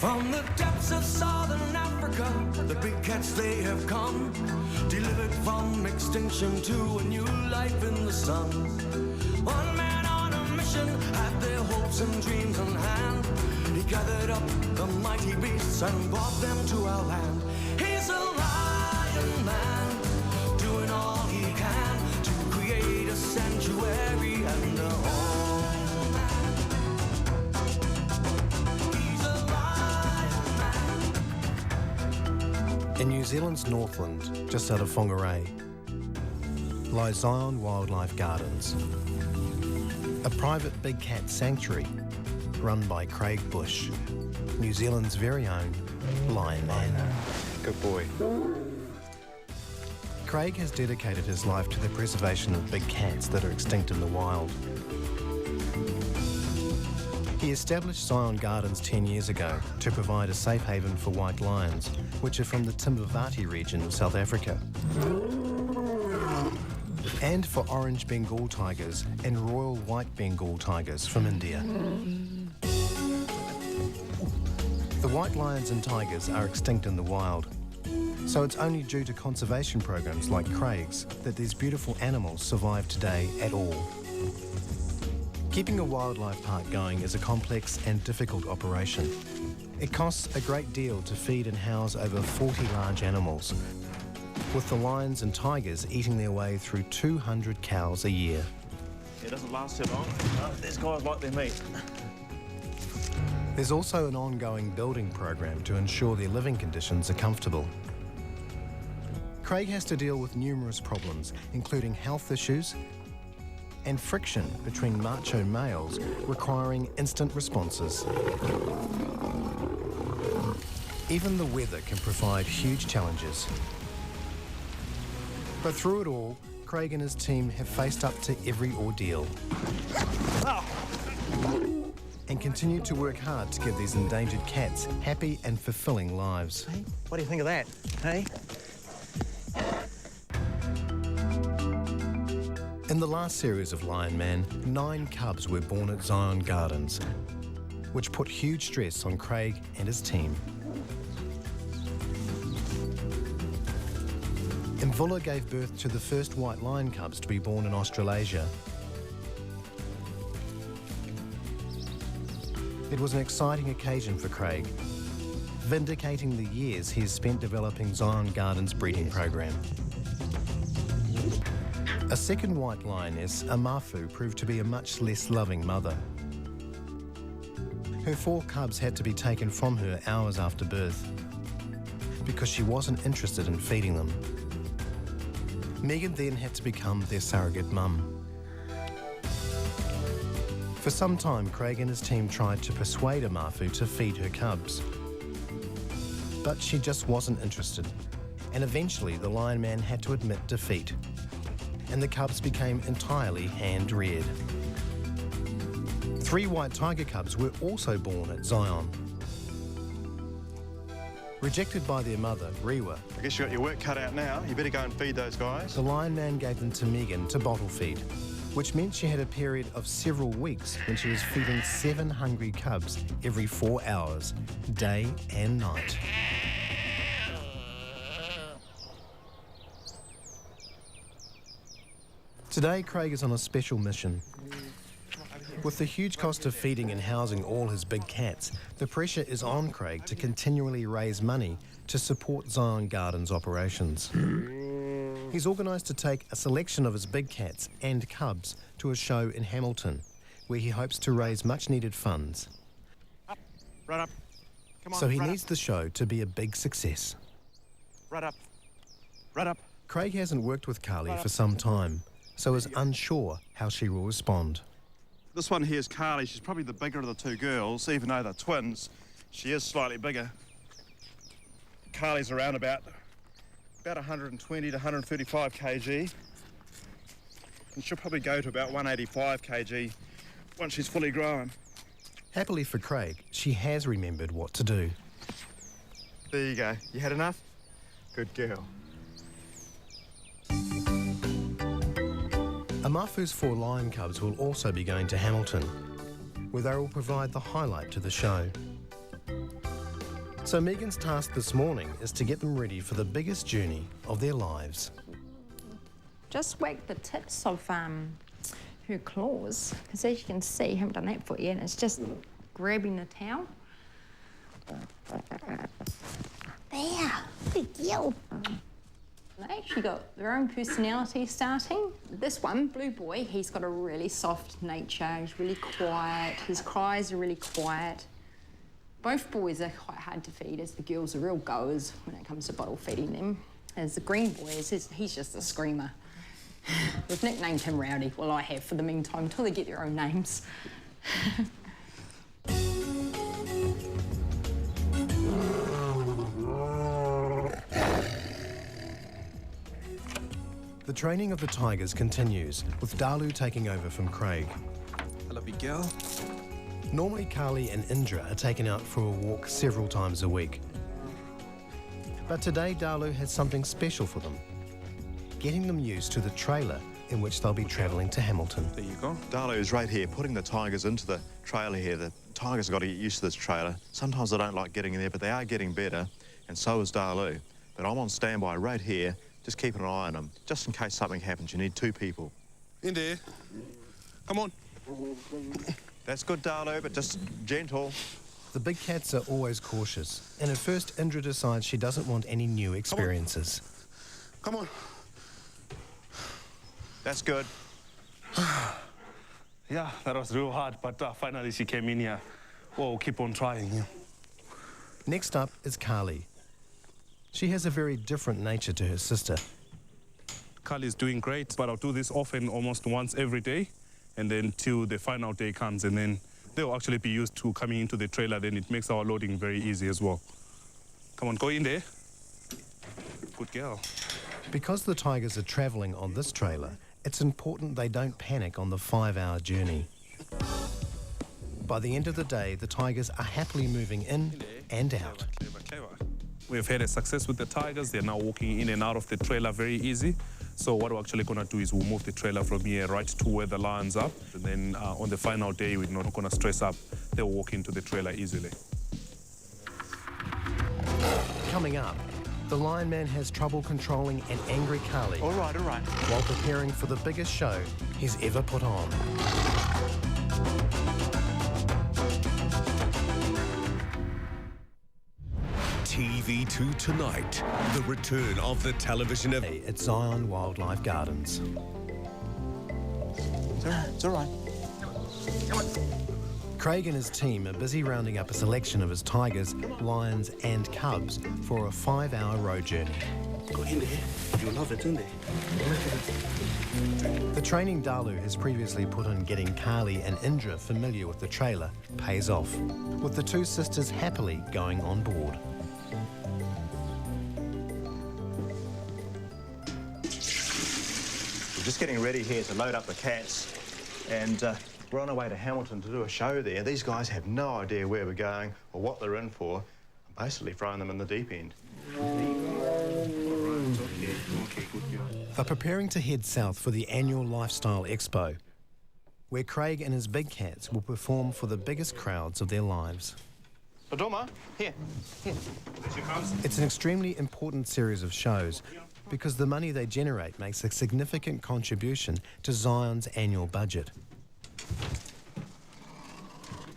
From the depths of southern Africa, the big cats they have come, delivered from extinction to a new life in the sun. One man on a mission had their hopes and dreams in hand. He gathered up the mighty beasts and brought them to our land. He's a lion man, doing all he can to create a sanctuary and a home. He's a lion man. In New Zealand's Northland, just out of Whangarei, lies Zion Wildlife Gardens, a private big cat sanctuary run by Craig Bush, New Zealand's very own Lion Man. Good boy. Craig has dedicated his life to the preservation of big cats that are extinct in the wild. He established Zion Gardens 10 years ago to provide a safe haven for white lions, which are from the Timbavati region of South Africa, and for orange Bengal tigers and royal white Bengal tigers from India. The white lions and tigers are extinct in the wild, so it's only due to conservation programs like Craig's that these beautiful animals survive today at all. Keeping a wildlife park going is a complex and difficult operation. It costs a great deal to feed and house over 40 large animals, with the lions and tigers eating their way through 200 cows a year. It doesn't last too long. These guys like their meat. There's also an ongoing building program to ensure their living conditions are comfortable. Craig has to deal with numerous problems, including health issues and friction between macho males requiring instant responses. Even the weather can provide huge challenges. But through it all, Craig and his team have faced up to every ordeal and continue to work hard to give these endangered cats happy and fulfilling lives. Hey, what do you think of that? Hey? In the last series of Lion Man, 9 cubs were born at Zion Gardens, which put huge stress on Craig and his team. Mvula gave birth to the first white lion cubs to be born in Australasia. It was an exciting occasion for Craig, vindicating the years he has spent developing Zion Gardens' breeding program. A second white lioness, Amafu, proved to be a much less loving mother. Her 4 cubs had to be taken from her hours after birth because she wasn't interested in feeding them. Megan then had to become their surrogate mum. For some time, Craig and his team tried to persuade Amafu to feed her cubs, but she just wasn't interested, and eventually the Lion Man had to admit defeat, and the cubs became entirely hand-reared. 3 white tiger cubs were also born at Zion. Rejected by their mother, Rewa, I guess you got your work cut out now. You better go and feed those guys. the Lion Man gave them to Megan to bottle feed, which meant she had a period of several weeks when she was feeding 7 hungry cubs every 4 hours, day and night. Today, Craig is on a special mission. With the huge cost of feeding and housing all his big cats, the pressure is on Craig to continually raise money to support Zion Gardens operations. He's organised to take a selection of his big cats and cubs to a show in Hamilton, where he hopes to raise much-needed funds. Up, right up. Come on, So he right needs the show to be a big success. Right up. Right up. Craig hasn't worked with Carly for some time, so is unsure how she will respond. This one here is Carly. She's probably the bigger of the 2 girls, even though they're twins. She is slightly bigger. Carly's around about 120 to 135 kg. And she'll probably go to about 185 kg once she's fully grown. Happily for Craig, she has remembered what to do. There you go. You had enough? Good girl. Amafu's 4 lion cubs will also be going to Hamilton, where they will provide the highlight to the show. So Megan's task this morning is to get them ready for the biggest journey of their lives. Just whack the tips of her claws, because as you can see, I haven't done that for you yet, it's just grabbing the towel. There, good girl. They actually got their own personality starting. This one, Blue Boy, he's got a really soft nature, he's really quiet, his cries are really quiet. Both boys are quite hard to feed, as the girls are real goers when it comes to bottle feeding them. As the green boy, he's just a screamer. We've nicknamed him Rowdy, well I have for the meantime, until they get their own names. The training of the tigers continues, with Dalu taking over from Craig. Hello, big girl. Normally, Carly and Indra are taken out for a walk several times a week. But today, Dalu has something special for them, getting them used to the trailer in which they'll be travelling to Hamilton. There you go. Dalu is right here, putting the tigers into the trailer here. The tigers have got to get used to this trailer. Sometimes they don't like getting in there, but they are getting better, and so is Dalu. But I'm on standby right here, just keeping an eye on them, just in case something happens. You need 2 people. In there. Come on. That's good, Dalu, but just gentle. The big cats are always cautious, and at first Indra decides she doesn't want any new experiences. Come on. That's good. Yeah, that was real hard, but finally she came in here. We'll keep on trying. Yeah. Next up is Carly. She has a very different nature to her sister. Carly's doing great, but I'll do this often, almost once every day, and then till the final day comes, and then they'll actually be used to coming into the trailer, then it makes our loading very easy as well. Come on, go in there. Good girl. Because the tigers are travelling on this trailer, it's important they don't panic on the 5-hour journey. By the end of the day, the tigers are happily moving in and out. Clever. We've had a success with the tigers. They're now walking in and out of the trailer very easy. So what we're actually going to do is we'll move the trailer from here right to where the lions are. And then on the final day, we're not going to stress up. They'll walk into the trailer easily. Coming up, the Lion Man has trouble controlling an angry Carly All right. while preparing for the biggest show he's ever put on. TV2 tonight, the return of the television of... At Zion Wildlife Gardens. It's all right. Craig and his team are busy rounding up a selection of his tigers, lions and cubs for a 5-hour road journey. Go in there. You'll love it, in there. The training Dalu has previously put in getting Carly and Indra familiar with the trailer pays off, with the 2 sisters happily going on board. We're just getting ready here to load up the cats, and we're on our way to Hamilton to do a show there. These guys have no idea where we're going or what they're in for. I'm basically throwing them in the deep end. They're preparing to head south for the annual Lifestyle Expo, where Craig and his big cats will perform for the biggest crowds of their lives. Adoma, here. It's an extremely important series of shows because the money they generate makes a significant contribution to Zion's annual budget.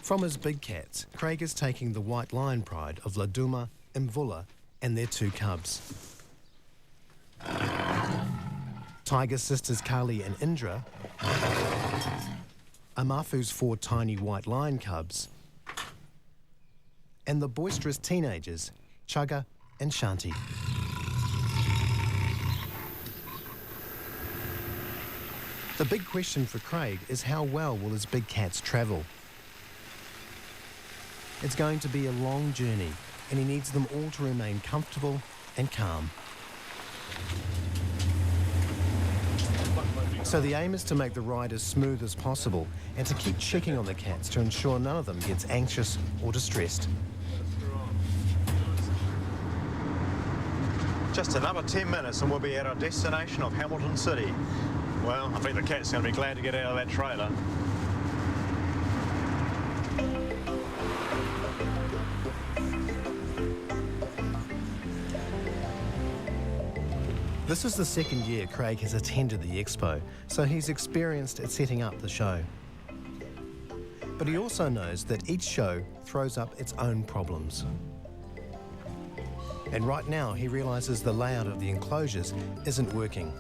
From his big cats, Craig is taking the white lion pride of Laduma, Mvula and their 2 cubs. Tiger sisters Carly and Indra, Amafu's 4 tiny white lion cubs, and the boisterous teenagers, Chugga and Shanti. The big question for Craig is how well will his big cats travel? It's going to be a long journey, and he needs them all to remain comfortable and calm. So the aim is to make the ride as smooth as possible and to keep checking on the cats to ensure none of them gets anxious or distressed. Just another 10 minutes and we'll be at our destination of Hamilton City. Well, I think the cat's going to be glad to get out of that trailer. This is the second year Craig has attended the expo, so he's experienced at setting up the show. But he also knows that each show throws up its own problems. And right now he realises the layout of the enclosures isn't working,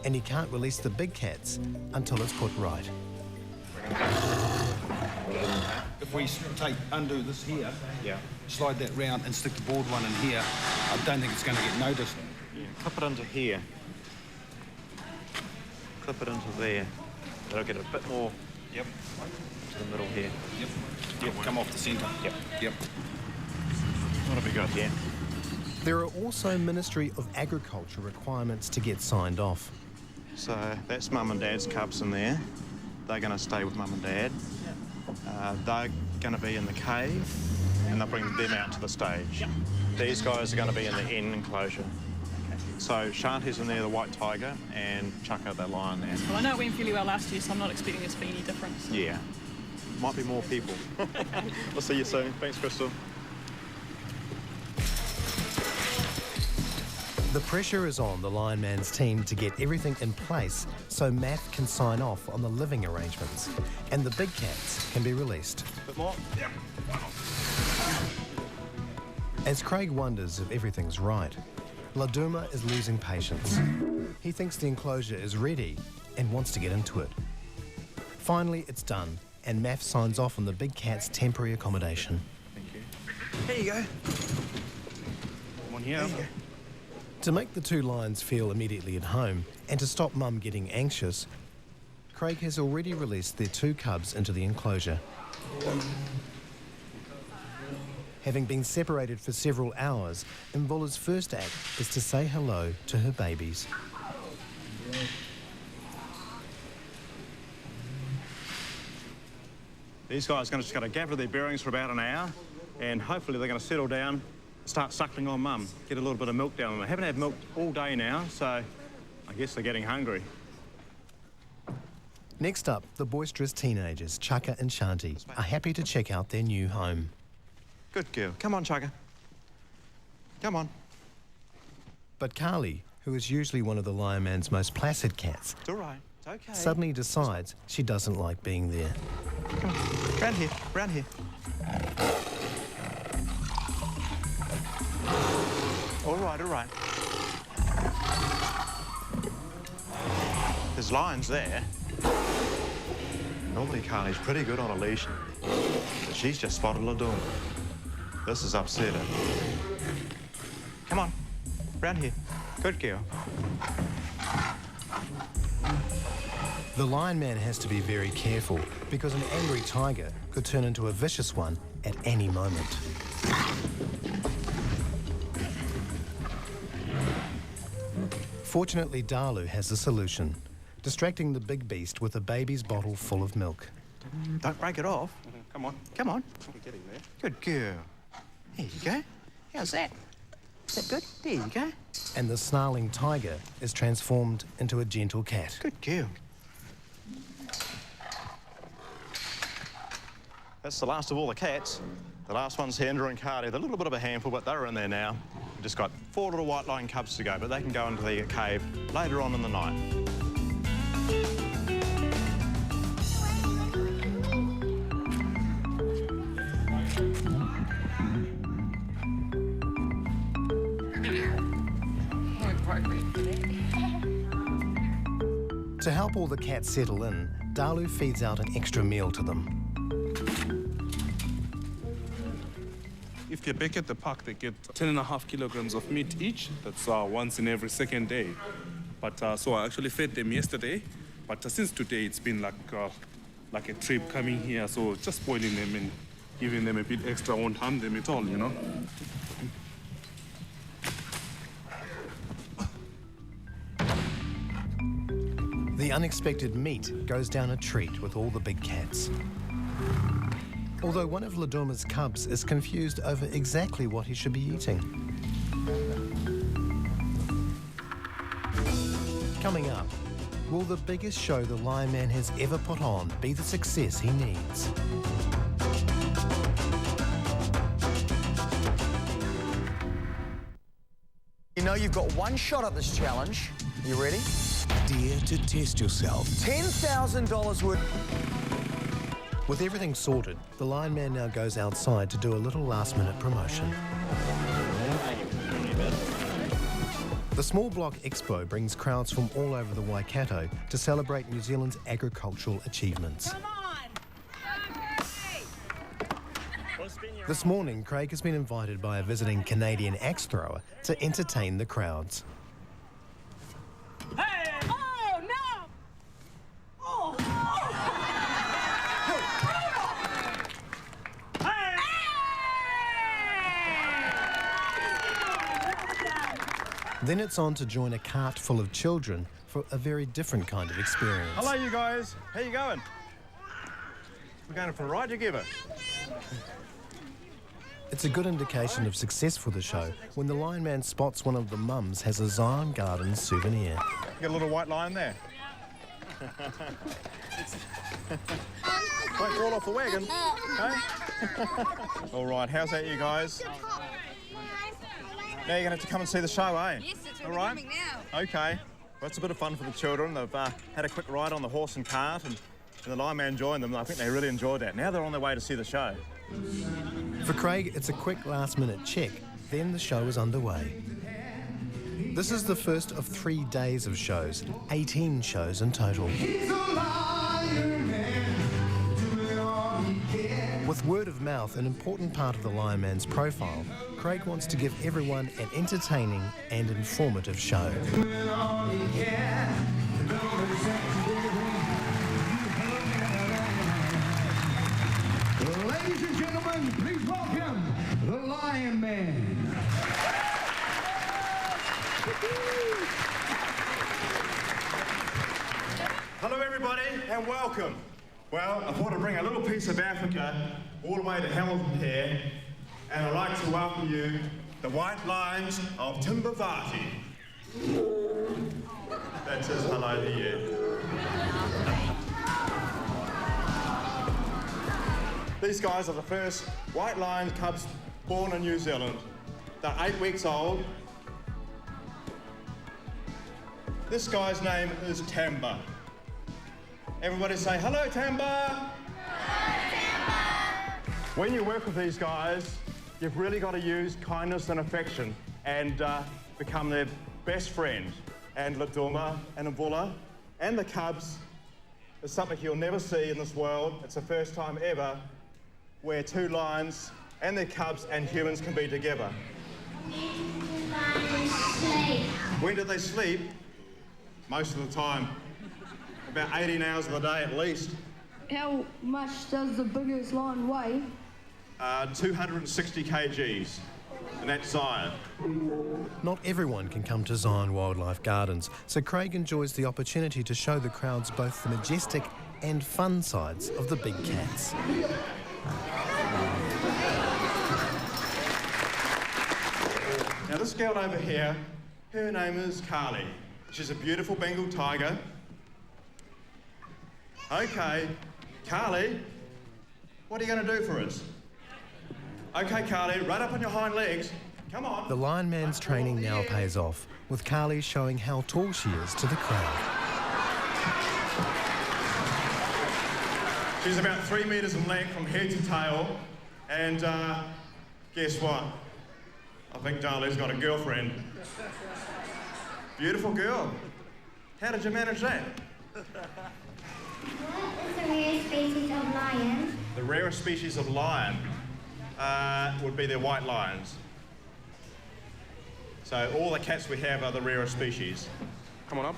and he can't release the big cats until it's put right. If we undo this here, slide that round and stick the board one in here, I don't think it's going to get noticed. Yeah, clip it into here. Clip it into there. That'll get a bit more to the middle here. Yep, come off the centre. Yep. That'll be good, yeah. There are also Ministry of Agriculture requirements to get signed off. So that's Mum and Dad's cubs in there. They're going to stay with Mum and Dad. They're going to be in the cave, and they'll bring them out to the stage. These guys are going to be in the end enclosure. So Shanti's in there, the white tiger, and Chaka, the lion there. Well, I know it went fairly well last year, so I'm not expecting there to be any difference. Yeah. Might be more people. We'll see you soon. Thanks, Crystal. The pressure is on the Lion Man's team to get everything in place so Matt can sign off on the living arrangements and the big cats can be released. Bit more? Yep. As Craig wonders if everything's right, Laduma is losing patience. He thinks the enclosure is ready and wants to get into it. Finally, it's done, and Matt signs off on the big cat's temporary accommodation. Thank you. Here you go. Come on here. There you go. To make the two lions feel immediately at home and to stop Mum getting anxious, Craig has already released their two cubs into the enclosure. Having been separated for several hours, Mvula's first act is to say hello to her babies. These guys are just going to gather their bearings for about an hour, and hopefully they're going to settle down, start suckling on Mum, get a little bit of milk down them. They haven't had milk all day now, so I guess they're getting hungry. Next up, the boisterous teenagers, Chaka and Shanti, are happy to check out their new home. Good girl. Come on, Chaka. Come on. But Carly, who is usually one of the Lion Man's most placid cats, It's all right. It's okay. suddenly decides she doesn't like being there. Come on. Round here. Round here. All right, all right. There's lions there. Normally Carly's pretty good on a leash, but she's just spotted Laduma. This is upsetting. Come on, round here. Good girl. The Lion Man has to be very careful because an angry tiger could turn into a vicious one at any moment. Fortunately, Dalu has a solution, distracting the big beast with a baby's bottle full of milk. Don't break it off. Come on. Come on. We're getting there. Good girl. There you go. How's that? Is that good? There you go. And the snarling tiger is transformed into a gentle cat. Good girl. That's the last of all the cats. The last one's Hendra and Cardi. They're a little bit of a handful, but they're in there now. We've just got 4 little white lion cubs to go, but they can go into the cave later on in the night. To help all the cats settle in, Dalu feeds out an extra meal to them. If they're back at the park, they get 10.5 kilograms of meat each. That's once in every second day. But so I actually fed them yesterday. But since today, it's been like a trip coming here. So just boiling them and giving them a bit extra won't harm them at all, you know. The unexpected meat goes down a treat with all the big cats. Although one of Laduma's cubs is confused over exactly what he should be eating. Coming up, will the biggest show the Lion Man has ever put on be the success he needs? You know you've got one shot at this challenge. You ready? Dare to test yourself. $10,000 worth. With everything sorted, the Lion Man now goes outside to do a little last-minute promotion. The Small Block Expo brings crowds from all over the Waikato to celebrate New Zealand's agricultural achievements. Come on! This morning, Craig has been invited by a visiting Canadian axe thrower to entertain the crowds. Hey! Oh, no! Oh! Then it's on to join a cart full of children for a very different kind of experience. Hello, you guys. How you going? We're going for a ride together. It's a good indication of success for the show when the Lion Man spots one of the mums has a Zion Gardens souvenir. Got a little white line there. Don't fall off the wagon, okay? All right, how's that, you guys? Now you're going to have to come and see the show, eh? Yes, it's all right? coming now. Okay. Well, it's a bit of fun for the children. They've had a quick ride on the horse and cart, and the Lion Man joined them. I think they really enjoyed that. Now they're on their way to see the show. For Craig, it's a quick last-minute check. Then the show is underway. This is the first of 3 days of shows, 18 shows in total. With word of mouth an important part of the Lion Man's profile, Craig wants to give everyone an entertaining and informative show. Ladies and gentlemen, please welcome the Lion Man. Hello, everybody, and welcome. Well, I thought I'd bring a little piece of Africa all the way to Hamilton here, and I'd like to welcome you, the White Lions of Timbavati. That says hello to you. These guys are the first White Lion cubs born in New Zealand. They're 8 weeks old. This guy's name is Tamba. Everybody say, hello, Tamba! Hello, Tamba! When you work with these guys, you've really got to use kindness and affection and become their best friend. And Laduma and Mbula and the cubs is something you'll never see in this world. It's the first time ever where 2 lions and their cubs and humans can be together. When do they sleep? Most of the time. About 18 hours of the day at least. How much does the biggest lion weigh? 260 kgs, and that's Zion. Not everyone can come to Zion Wildlife Gardens, so Craig enjoys the opportunity to show the crowds both the majestic and fun sides of the big cats. Now this girl over here, her name is Carly. She's a beautiful Bengal tiger. Okay, Carly, what are you going to do for us? Okay, Carly, right up on your hind legs. Come on. The Lion Man's training now pays off, with Carly showing how tall she is to the crowd. She's about 3 meters in length from head to tail, and guess what? I think Darlene's got a girlfriend. Beautiful girl. How did you manage that? What is the rare species of lion? The rarest species of lion would be their white lions. So all the cats we have are the rarest species. Come on up.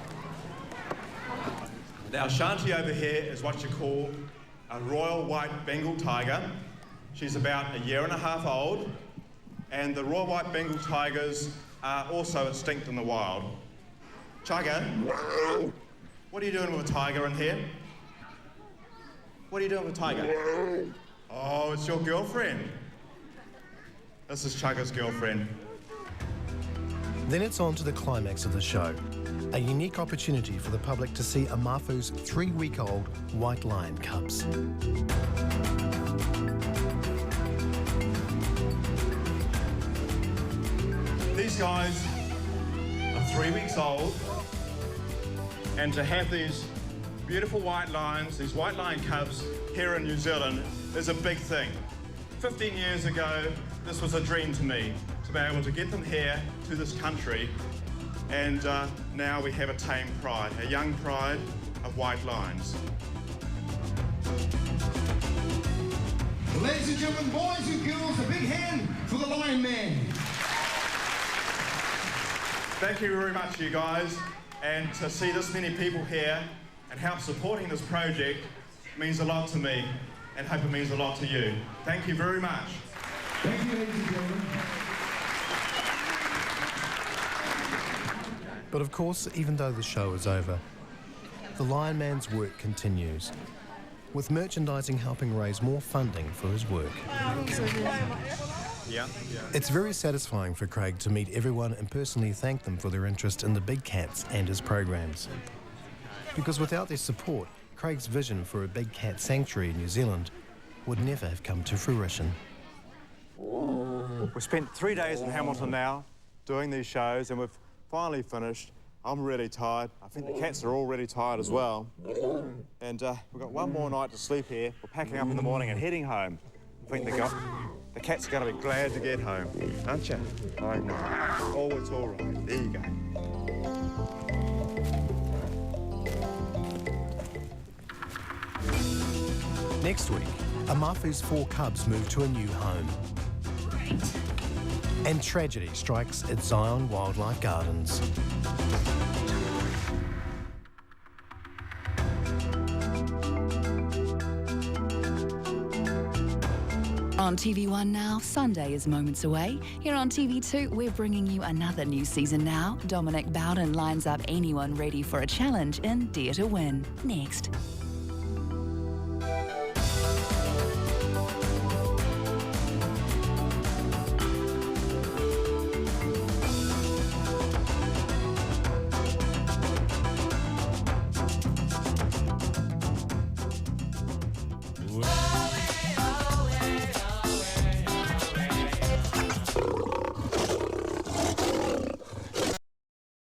Now Shanti over here is what you call a royal white Bengal tiger. She's about 1.5 years old, and the royal white Bengal tigers are also extinct in the wild. Chaga, what are you doing with a tiger in here? What are you doing with a tiger? Oh, it's your girlfriend. This is Chaga's girlfriend. Then it's on to the climax of the show, a unique opportunity for the public to see Amafu's 3-week-old white lion cubs. These guys 3 weeks old, and to have these beautiful white lions, these white lion cubs here in New Zealand is a big thing. 15 years ago, this was a dream to me, to be able to get them here to this country, and now we have a tame pride, a young pride of white lions. Ladies and gentlemen, boys and girls, a big hand for the Lion Man. Thank you very much, you guys, and to see this many people here and help supporting this project means a lot to me, and hope it means a lot to you. Thank you very much. Thank you, ladies and gentlemen. But of course, even though the show is over, the Lion Man's work continues, with merchandising helping raise more funding for his work. Yeah. It's very satisfying for Craig to meet everyone and personally thank them for their interest in the big cats and his programs. Because without their support, Craig's vision for a big cat sanctuary in New Zealand would never have come to fruition. We've spent 3 days in Hamilton now doing these shows, and we've finally finished. I'm really tired. I think the cats are all really tired as well. And we've got one more night to sleep here. We're packing up in the morning and heading home. I think the cats are going to be glad to get home, aren't you? I know. Oh, it's all right. There you go. Next week, Amafu's 4 cubs move to a new home. Great. And tragedy strikes at Zion Wildlife Gardens. On TV1 now, Sunday is moments away. Here on TV2, we're bringing you another new season now. Dominic Bowden lines up anyone ready for a challenge in Dare to Win. Next. Whoa.